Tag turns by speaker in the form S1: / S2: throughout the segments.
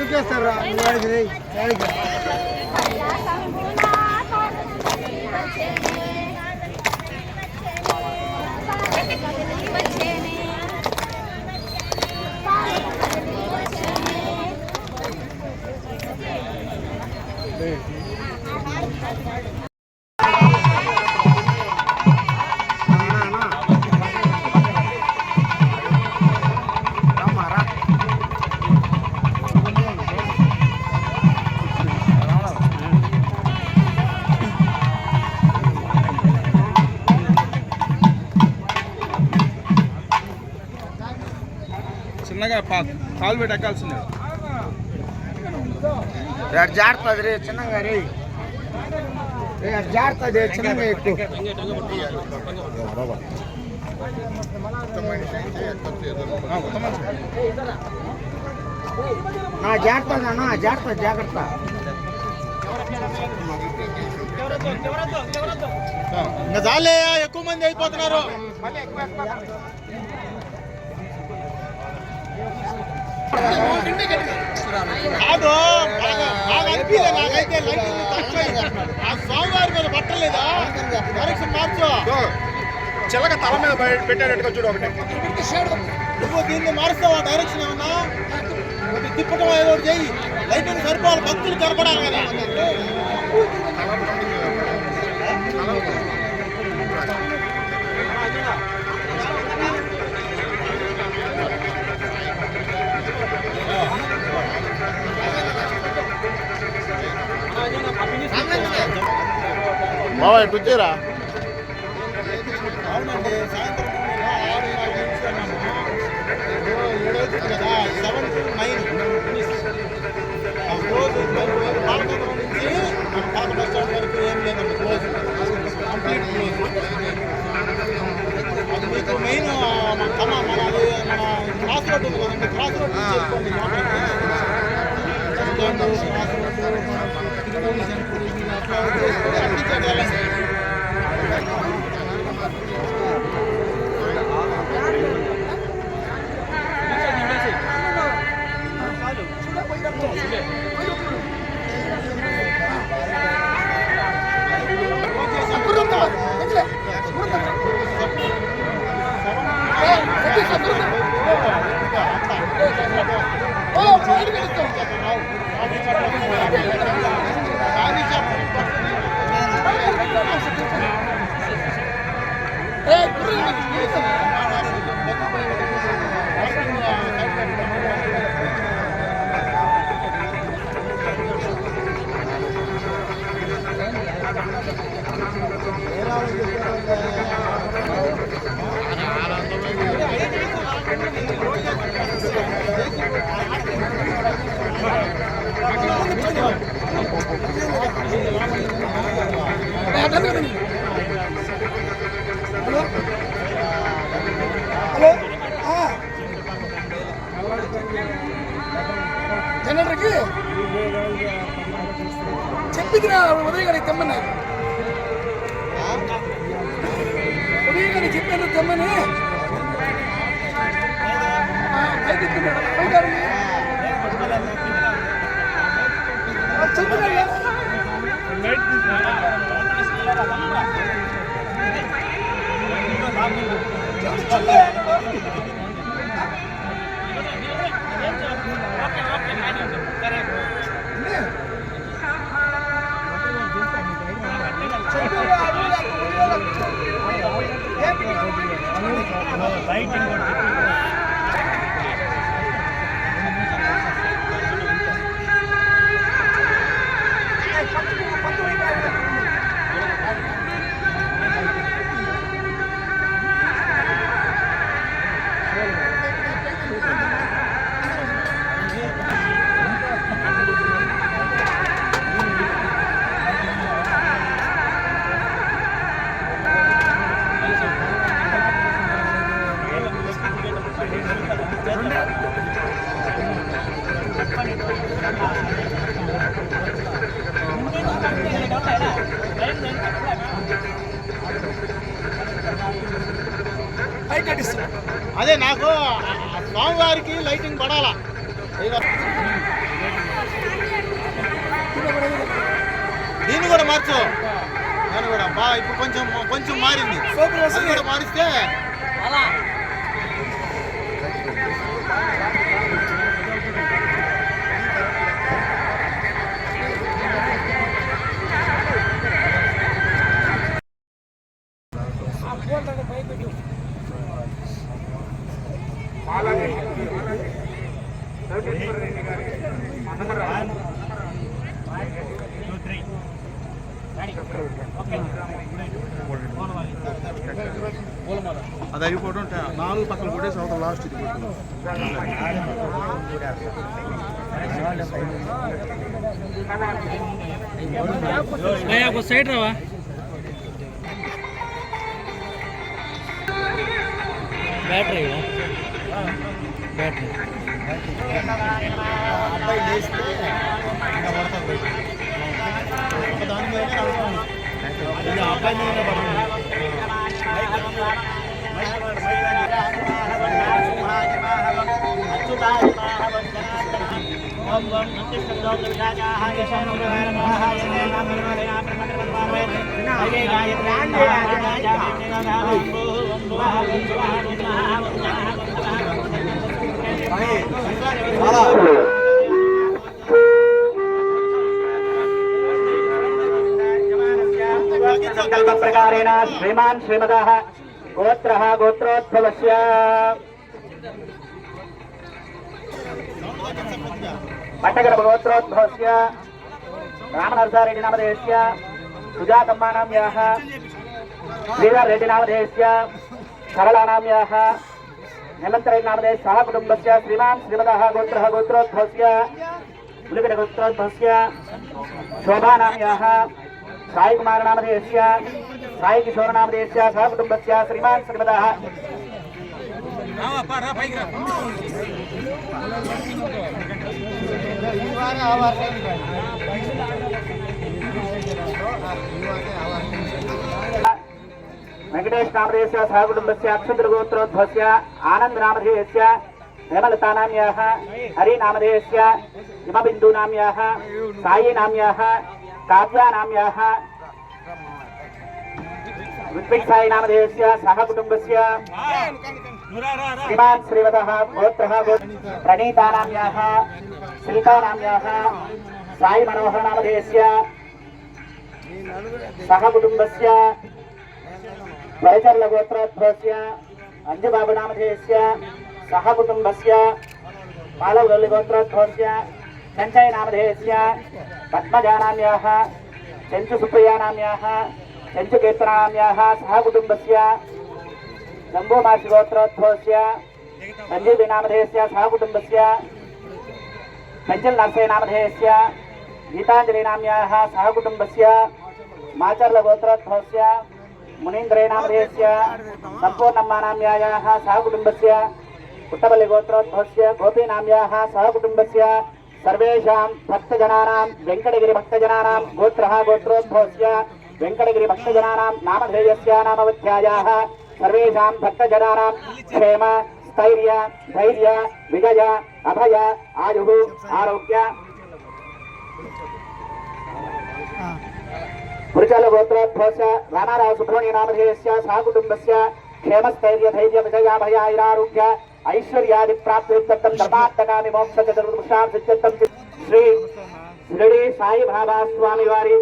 S1: దూకేస్తారా
S2: చిన్నగా కాలు పెట్టి ఎక్కాల్సిందే.
S1: జాగ్రత్త రే చిన్నగా రే జాగ్రత్త చిన్నగా ఎక్కువ జాగ్రత్త జాగ్రత్త జాగ్రత్త.
S2: ఇంకా చాలే, ఎక్కువ మంది అయిపోతున్నారు. కాదు అనిపించలే నాకైతే. ఆ స్వామివారి మీద పట్టలేదా డైరెక్షన్ మార్చు. చిల్లక తల మీద పెట్టేటట్టుగా చూడు ఒకటి. నువ్వు దీన్ని మారుస్తావా డైరెక్షన్ ఏమన్నా? తిప్పటం ఏదో చెయ్యి. లైటింగ్ సరిపోవాలి, భక్తులు కనపడాలి కదా. బాబా ఇటు వచ్చారా? అవునండి, సాయంత్రం 6 కదా, 7 to 9 రోజు పాలకొండ నుంచి పాత బస్ స్టాండ్ వరకు ఏం లేదండి, క్లోజ్, కంప్లీట్ క్లోజ్. అది మీకు మెయిన్ మన క్రాస్ రోడ్ ఉంది కదండి, క్రాస్ రోడ్ నుంచి వెళ్ళిపోండి లోపలికి. అట్లా వచ్చేసి అన్ని చేయాలండి.
S3: జనరల్కి చెప్పింది ఉదయగాడికి తెమ్మని, ఉదయగాడికి చెప్పాను తెమ్మని పైకి చెప్పినా
S2: అదే నాకు స్వామివారికి లైటింగ్ పడాలా. దీన్ని కూడా మార్చు. దాన్ని కూడా బాగా ఇప్పుడు కొంచెం మారింది. అది కూడా మారిస్తే అది అయిపోవడం 4 పక్కన కూడా సంవత్సరం లాస్ట్ ఇది
S4: సైడ్ రావా బ్యాటరీ
S2: అబ్బాయి లేస్తే దాని మీద అబ్బాయి మీద
S5: प्रकारेण श्रीमान् श्रीमदः गोत्रः गोत्रोद्भवस्य पट्टगर्भ गोत्रोद्भवस्य रामनरसारेड्डी नामधेयस्य सुजातम्मा नाम्याः श्रीधर रेड्डी नामधेयस्य सरला नाम्याः हेमन्तरेड्डी नामधेयस्य सह कुटुम्बस्य श्रीमान् श्रीमदः गोत्रः गोत्रोद्भवस्य मुलिगड गोत्रोद्भवस्य शोभा नाम्याः साई कुमार नामधेयस्य साई किशोर नामधेयस्य सह कुटुम्बस्य श्रीमान् श्रीमदः वेंकटेश नामधेयस्य सह कुटुम्बस्य अक्षुद्र गोत्रोद्भवस्य आनंद नामधेयस्य हेमलता नाम्याः हरि नामधेयस्य हिमबिन्दु नाम्याः साई नाम्याः काव्या नाम्याः ऋत्विक साई नामधेयस्य सह कुटुम्बस्य श्रीमान् श्रीवतः गोत्रः प्रणीता नाम्याः श्रीता नाम्याः साई मनोहर नामधेयस्य सह कुटुम्बस्य वरचर्ल गोत्रोद्भवस्य अंजुबाबु नामधेयस्य सह कुटुम्बस्य पालवगल्लि गोत्रोद्भवस्य चंचय नामधेयस्य पद्मजा नाम्याः चंचु सुप्रिया नाम्याः चंचु कीर्तना नाम्याः सह कुटुम्बस्य जम्बूमासी गोत्रोद्भवस्य संजीवी नामधेयस्य सह कुटुम्बस्य कंचल नरसय नामधेयस्य गीतांजलि नाम्याः सह कुटुम्बस्य माचर्ल गोत्रोद्भवस्य मुनीन्द्रे नामधेयस्य संपूर्णम्मा नाम्यायाः सह कुटुम्बस्य पुट्टपल्लि गोत्रोद्भवस्य गोपी नाम्याः सह कुटुम्बस्य सर्वेषां भक्तजनानां वेंकटगिरि भक्तजनानां गोत्रः गोत्रोद्भवस्य वेंकटगिरि भक्तजनानां नामधेयस्य नामवध्यायाः सर्वेषां भक्तजनानां क्षेम स्थैर्य धैर्य विजय अभय आयुः आरोग्य पुरुषल गोत्रोद्भवस्य रामाराव सुब्रह्मण्य नामधेयस्य सह कुटुम्बस्य क्षेम स्थैर्य धैर्य विजय अभय आयुरारोग्य ऐश्वर्यादि प्राप्त्यर्थं धर्मार्थकामि मोक्ष चतुर्दशार्थं श्री शिरडी साई बाबा स्वामी वारी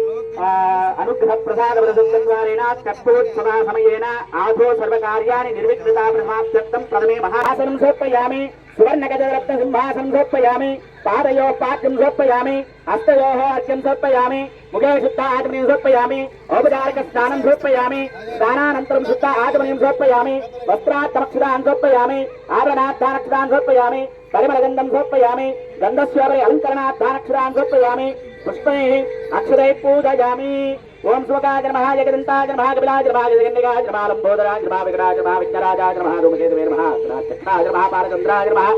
S5: अनुग्रह प्रसाद प्रदत्तद्वारेण तत्पोत्सव समयेन आधो सर्वकार्याणि निर्विघ्नता प्रथमाप्त्यर्थं प्रथमे महासनं समर्पयामि सुवर्णगजरत्न सिंहासनं समर्पयामि पादयोः पाद्यं समर्पयामि हस्तयोः अर्घ्यं समर्पयामि मुखे शुद्ध आचमनीं समर्पयामि औपचारिक स्नानं समर्पयामि स्नानानन्तरं शुद्ध आचमनीं समर्पयामि वस्त्रार्थमक्षदानं समर्पयामि आभरणार्थानक्षदानं समर्पयामि परिमलगन्धं समर्पयामि गन्धस्योपरि अलङ्करणार्थानक्षदानं समर्पयामि पुष्पैः अक्षदैः पूजयामि ओम स्वकाय नमः जगदन्ताय नमः कपिलाय नमः जगन्निकाय नमः लंबोदराय नमः विकटाय नमः विघ्नराजाय नमः धूमकेतवे नमः चक्षाय नमः पारचन्द्राय नमः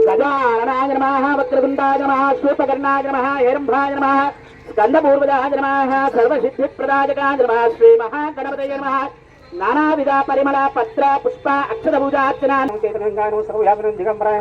S5: गजाननाय नमः वक्रतुण्डाय नमः शूर्पकर्णाय नमः हेरम्भाय नमः स्कन्दपूर्वजाय नमः सर्वसिद्धिप्रदायकाय नमः श्रीमहागणपतये नमः नानाविध परिमल पत्र पुष्प अक्षत पूजार्चना सर्वयागनं दिगम्बराय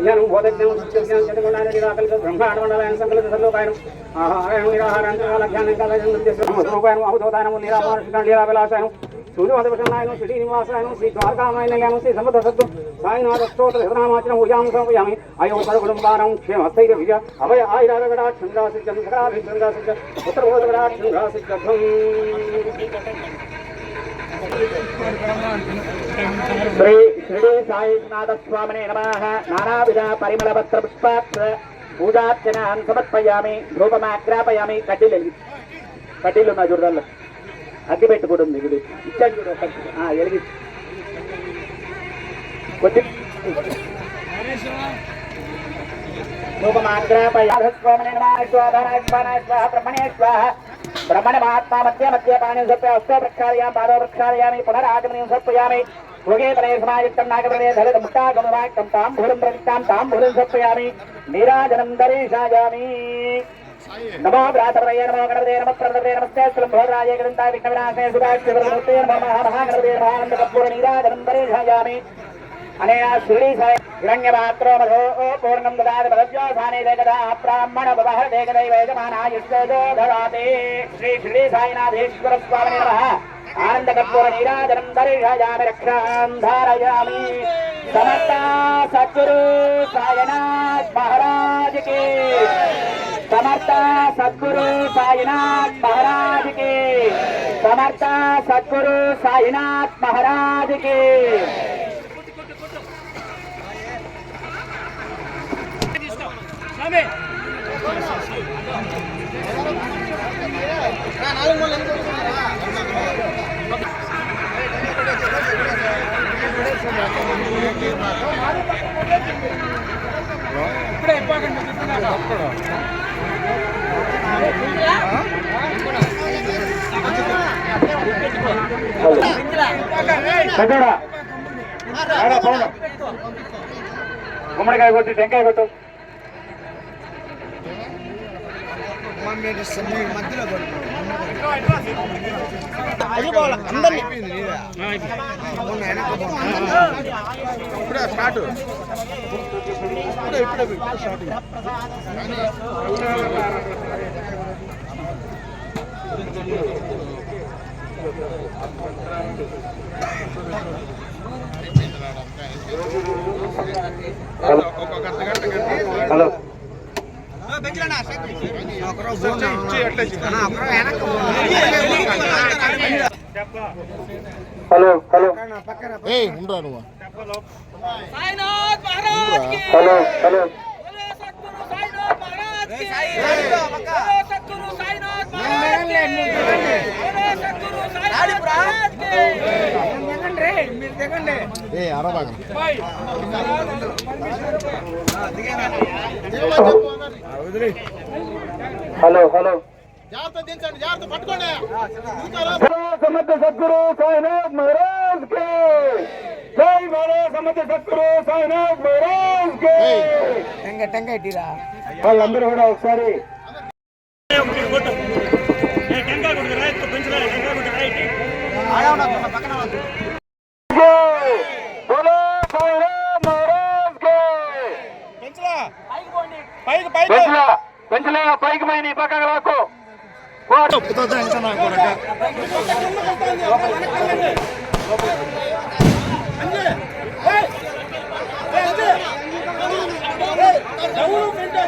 S5: జ్ఞానం బోధజ్ఞానం బ్రహ్మాండమండలాయన సంకలిత సర్లోకాయనం ఆహారాయణం నిరాహారాంతరాలజ్ఞానం కాలజన్మరూపాయనం అవధూతాయనం లీలాభిలాసాయనం సూర్యవదనాయనం శ్రీనివాసాయనం శ్రీ ద్వారకామాయనం శ్రీ సమర్థ సత్తు సాయినాథ స్తోత్ర హృదనామాచనం ఊయాం సమయామి అయో సర్వకుటుంబానం క్షేమస్థైర్య విజయ అభయ ఆయురాగడాక్షంగాసిద్ధం సకలాభిషంగాసిద్ధ ఉత్తరబోధగడాక్షంగాసిద్ధం శ్రీ షిరిడి సాయినాథ స్వామినే నమః నానావిధ పరిమళ పత్ర పుష్పాక్ష పూజార్చనాన్ సమర్పయామి ధూపమాగ్రాపయామి కడ్డీలు ఉన్న చూడదాల్లో అగ్గి పెట్టుకుంటుంది ఇది ఇచ్చాను చూడ వెలిగి కొద్ది ధూపమాగ్రాపయామి బ్రహ్మణే స్వాహ బ్రహ్మణ మహాత్మా మధ్య మధ్య పాణి సర్పయ అస్తో ప్రక్షాళయామి పాదో ప్రక్షాళయామి పునరాగమనీయం సమర్పయామి భోగే పనే సమాయుక్తం నాగప్రదే ధరిత ముష్టాగమవాక్యం తాంబూలం ప్రవిత్తాం తాంబూలం సమర్పయామి నీరాజనం దర్శయామి నమో వ్రాతప్రదయ నమో గణపతే నమః ప్రదదే నమస్తే స్థలం భోగరాజే గ్రంథాయ విఘ్నవినాశనే సుధాక్షివరమూర్తే నమః మహాగణపతే మహానంద కర్పూర నీరాజనం దర్శయామి అనేన షిరిడి సాయి హిరణ్యపాత్రో మధో పూర్ణం దదాతి మదవ్యోధానే దేకదా బ్రాహ్మణ బహర దేకదైవ యజమానాయుష్యో దదాతి శ్రీ షిరిడి సాయినాథేశ్వర స్వామినే నమః ఆనంద కర్పూర నీరాజనం దర్శయామి రక్షాం ధారయామి సమర్థ సద్గురు సాయినాథ్ మహారాజ్ కి సమర్థ సద్గురు సాయినాథ్ మహారాజ్ కి సమర్థ సద్గురు సాయినాథ్ మహారాజ్ కి గుమ్మడికాయ కొట్టి టెంకాయ కొట్టు
S1: మధ్యలో
S2: ఇప్పుడే స్టార్ట్ ఇప్పుడే స్టార్ట్
S5: హలో హలో హలో
S2: ఉండరా నువ్వు
S5: హలో హలో హలో హలో
S2: జాగ్రత్త దించండి జాగ్రత్త పట్టుకోండి
S5: సమర్థ సద్గురు సాయినాథ్ మహారాజ్ కి జై బోలో సమర్థ సద్గురు సాయినాథ్ మహారాజ్ కి
S1: టెంకాయ ఇటీరా
S5: వాళ్ళందరూ కూడా ఒకసారి బోలో సాయినాథ్ మహారాజ్ కి పెంచలే పైకి పోయి నీ పక్కన రాకు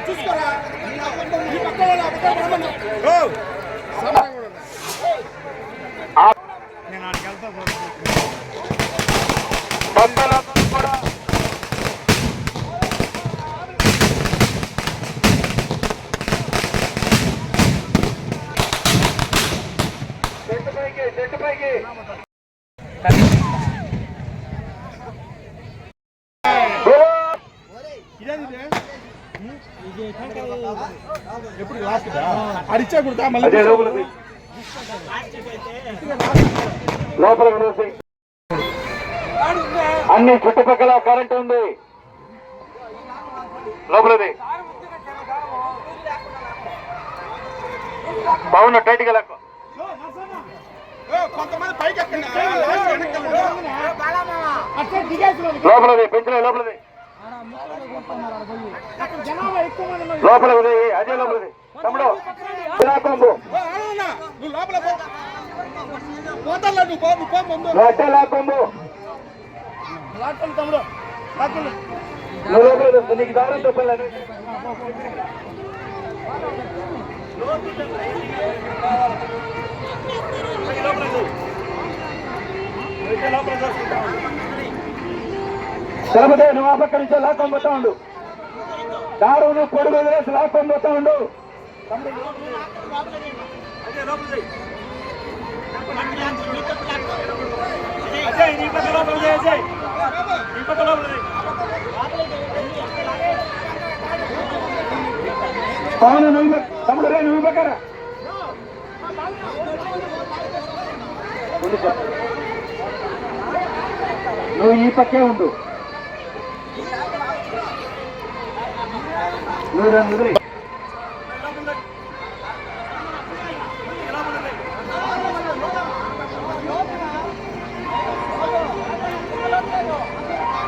S2: చూసుకోరా ఎప్పుడు లాస్ట్ అడిచా కుడతా మళ్ళీ
S5: లోపల అన్ని చుట్టుపక్కల కరెంట్ ఉంది. లోపలది బాగున్నా టైట్గా లెక్క
S2: కొంతమంది పైకి ఎక్కండి
S5: లోపలది పెంచలే లోపలది లోపలది అదే లోపలది తమ్ముడు కొంబు
S2: నువ్వు లోపల పోతాను నువ్వు పో ముందు
S5: కొంబు
S2: తమ్ముడు
S5: నువ్వు లోపలది నీకు దారం తప్పలేదు సరిపోతే నువ్వు ఆ పక్క నుంచి లాక్కొని పోతా ఉండు దారు నువ్వు పొడుగు వదిలేసి లాక్కొని పోతా ఉండు పవన్ నువ్వు తమ్ముడు రే నువ్వు పక్కరా నువ్వు ఈ పక్కే ఉండు నువ్వు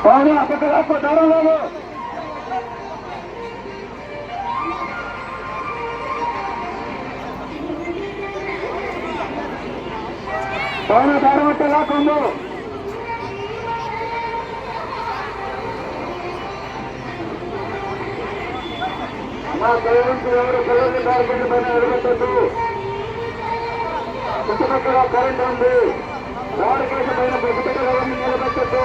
S5: పవన్ ఆ పక్క రాసుకో దారం బాబు పవన్ దారం అంటే లాక్కుండు మా పేరెంట్స్ ఎవరు పిల్లల్ని కార్పెంట్ పైన నిలబెట్టద్దు చుట్టుపక్కల కరెంట్ ఉంది రోడ్డు కేసు పైన పెట్టుబడి ఎవరిని నిలబెట్టద్దు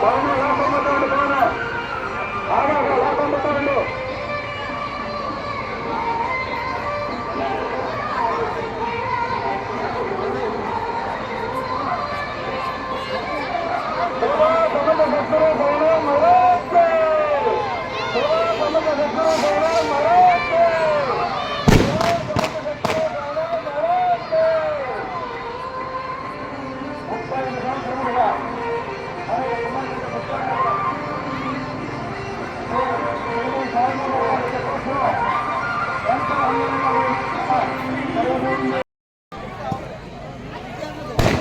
S5: పవన్ లాక్కొంబోతాడు పవన్ బాగా లాక్కొంబోతాడు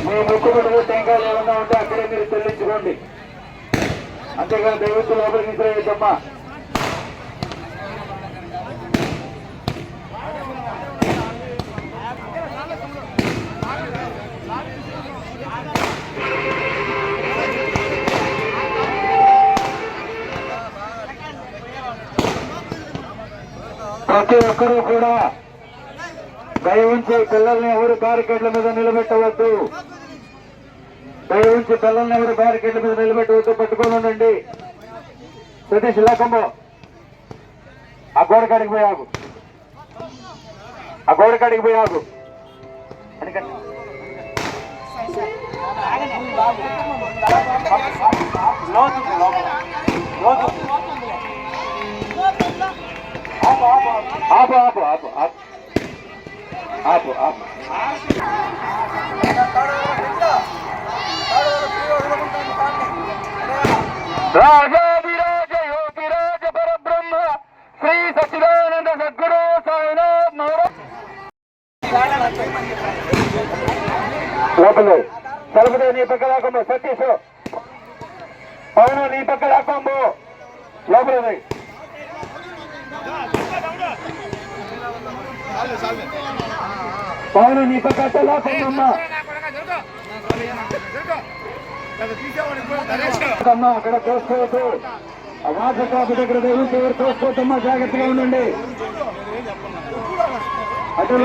S5: మీ ముక్కుబడులు టెంకాయలు ఏమన్నా ఉంటే అక్కడే మీరు చెల్లించుకోండి అంతేగాని దైవత్తు లోపలికి తీసుకురావద్దమ్మా ప్రతి ఒక్కరూ కూడా దయవుంచి పిల్లల్ని ఎవరు బ్యారికేడ్ల మీద నిలబెట్టవద్దు దయవుంచి పిల్లల్ని ఎవరు బ్యారికేడ్ల మీద నిలబెట్టవద్దు పట్టుకొని ఉండండి సతీష్ లేకంబో ఆ గోడ కాడికి పోయి ఆగు ఆ గోడ కాడికి పోయి ఆగు ఆపు ఆపు ఆపు ఆపు ఆపు ఆపు రాజాధిరాజ యోగిరాజ పరబ్రహ్మ శ్రీ సచ్చిదానంద సద్గురు సాయినాథ్ లోపలే తలుపుదే నీ పక్క రాకంబో సతీష్ పవన్ నీ పక్క రాకంబో లోపలే పవన్ నీ పక్క లాకమ్మా అక్కడ చూసుకోవచ్చు వాటర్ కాపు దగ్గర దేవుడు ఎవరు చూసుకోవచ్చమ్మా జాగ్రత్తగా ఉండండి అటు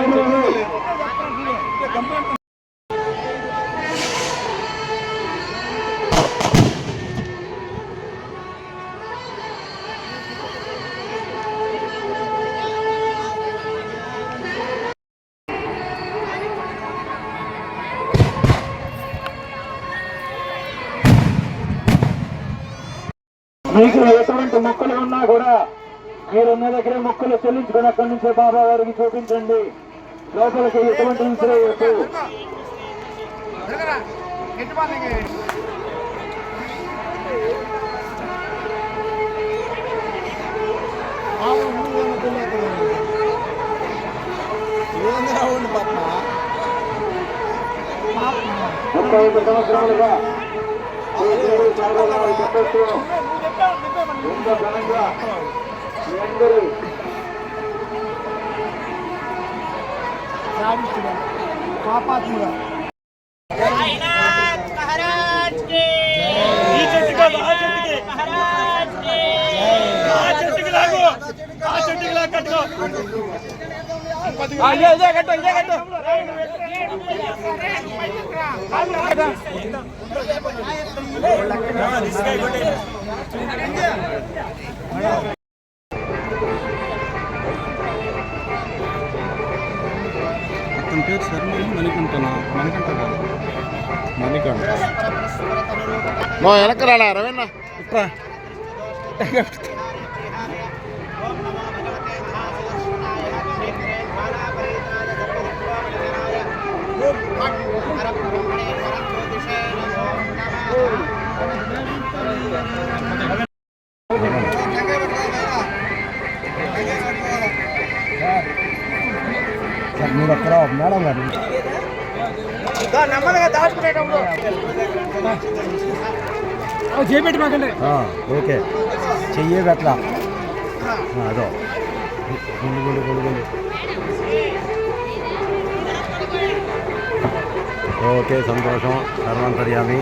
S5: మీకు ఎటువంటి మొక్కలు ఉన్నా కూడా మీరున్న దగ్గరే మొక్కలు చెల్లించుకుని అక్కడి నుంచే బాబా వారికి చూపించండి లోపలికి ఎటువంటి విసిరేయద్దు 65 సంవత్సరాలుగా ఈ దేవుడి సాగరాన్ని చెప్పేస్తూ ఎంతో ఘనంగా మీ అందరి
S3: పాపాత్ముడా
S2: ఈ చెట్టుకి కాదు, ఆ చెట్టుకి. ఆ చెట్టుకి లాగు. ఆ చెట్టుకి లాగు కట్టుకో.
S1: ఇదే కట్టు ఇదే కట్టు
S2: అతని పేరు శర్మ మణికంఠనా మణికంఠ మణికంఠ మా వెనక రాడా రవీణ ఇట్లా
S1: మీరు అక్కడ మేడం గారు నెమ్మదిగా దాచుకునేటప్పుడు
S3: చేపెట్టి మాకండి
S1: ఓకే చెయ్యే అట్లా అదో గుండు గుండు గుండు గుండు ఓకే సంతోషం సర్వంతర్యామి